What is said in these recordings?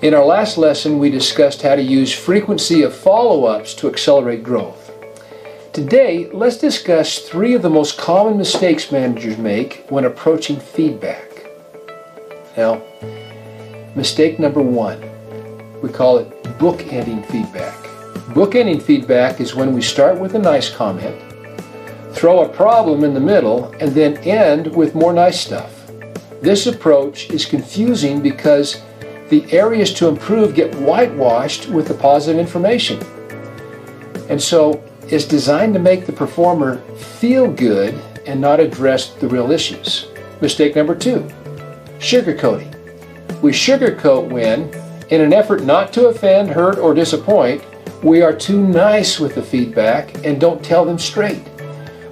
In our last lesson, we discussed how to use frequency of follow-ups to accelerate growth. Today, let's discuss 3 of the most common mistakes managers make when approaching feedback. Now, mistake number 1, we call it bookending feedback. Bookending feedback is when we start with a nice comment, throw a problem in the middle, and then end with more nice stuff. This approach is confusing because the areas to improve get whitewashed with the positive information. And so it's designed to make the performer feel good and not address the real issues. Mistake number 2, sugarcoating. We sugarcoat when, in an effort not to offend, hurt, or disappoint, we are too nice with the feedback and don't tell them straight.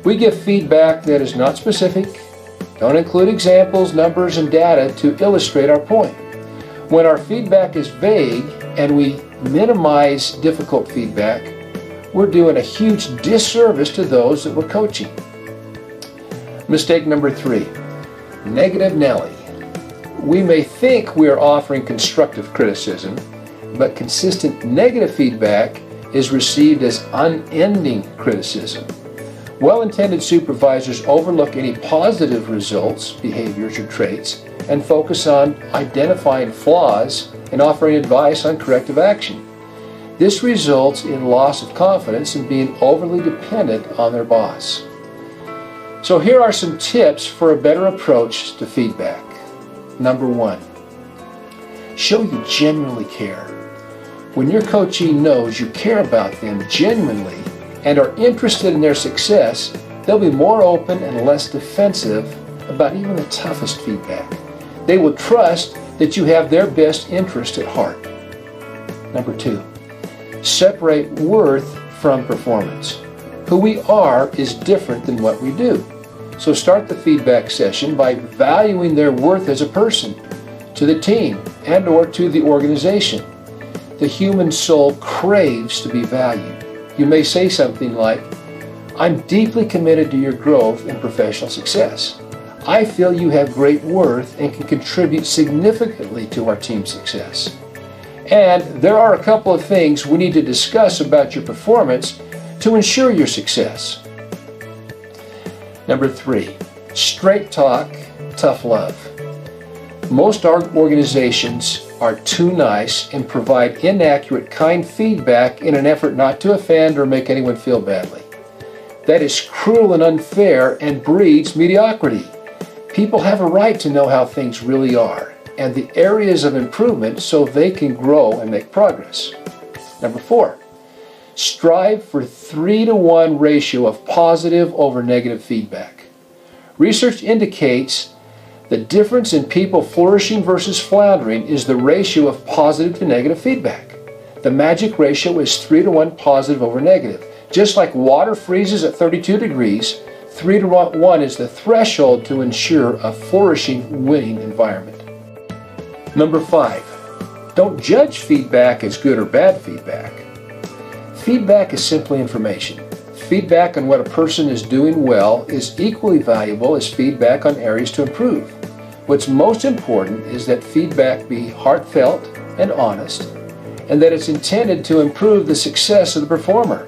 We give feedback that is not specific, don't include examples, numbers, and data to illustrate our point. When our feedback is vague and we minimize difficult feedback, we're doing a huge disservice to those that we're coaching. Mistake number 3, negative Nelly. We may think we are offering constructive criticism, but consistent negative feedback is received as unending criticism. Well-intended supervisors overlook any positive results, behaviors, or traits and focus on identifying flaws and offering advice on corrective action. This results in loss of confidence and being overly dependent on their boss. So here are some tips for a better approach to feedback. Number 1, show you genuinely care. When your coachee knows you care about them genuinely and are interested in their success, they'll be more open and less defensive about even the toughest feedback. They will trust that you have their best interest at heart. Number 2, separate worth from performance. Who we are is different than what we do. So start the feedback session by valuing their worth as a person, to the team, and or to the organization. The human soul craves to be valued. You may say something like, "I'm deeply committed to your growth and professional success. I feel you have great worth and can contribute significantly to our team's success. And there are a couple of things we need to discuss about your performance to ensure your success." Number 3, straight talk, tough love. Most organizations are too nice and provide inaccurate, kind feedback in an effort not to offend or make anyone feel badly. That is cruel and unfair and breeds mediocrity. People have a right to know how things really are and the areas of improvement so they can grow and make progress. Number 4, strive for 3-to-1 ratio of positive over negative feedback. Research indicates the difference in people flourishing versus floundering is the ratio of positive to negative feedback. The magic ratio is 3-to-1 positive over negative. Just like water freezes at 32 degrees, 3-to-1 is the threshold to ensure a flourishing, winning environment. Number 5, don't judge feedback as good or bad feedback. Feedback is simply information. Feedback on what a person is doing well is equally valuable as feedback on areas to improve. What's most important is that feedback be heartfelt and honest, and that it's intended to improve the success of the performer.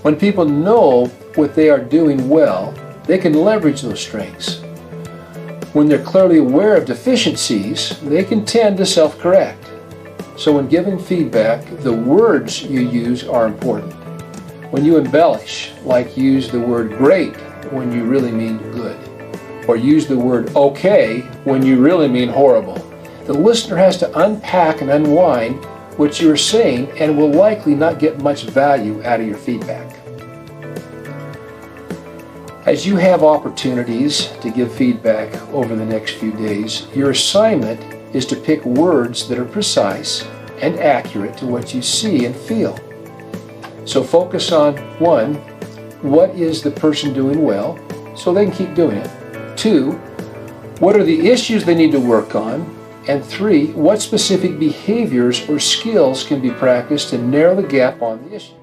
When people know what they are doing well, they can leverage those strengths. When they're clearly aware of deficiencies, they can tend to self-correct. So when giving feedback, the words you use are important. When you embellish, like use the word great when you really mean good, or use the word okay when you really mean horrible, the listener has to unpack and unwind what you're saying and will likely not get much value out of your feedback. As you have opportunities to give feedback over the next few days, your assignment is to pick words that are precise and accurate to what you see and feel. So focus on 1, what is the person doing well so they can keep doing it? 2, what are the issues they need to work on? And 3, what specific behaviors or skills can be practiced to narrow the gap on the issue?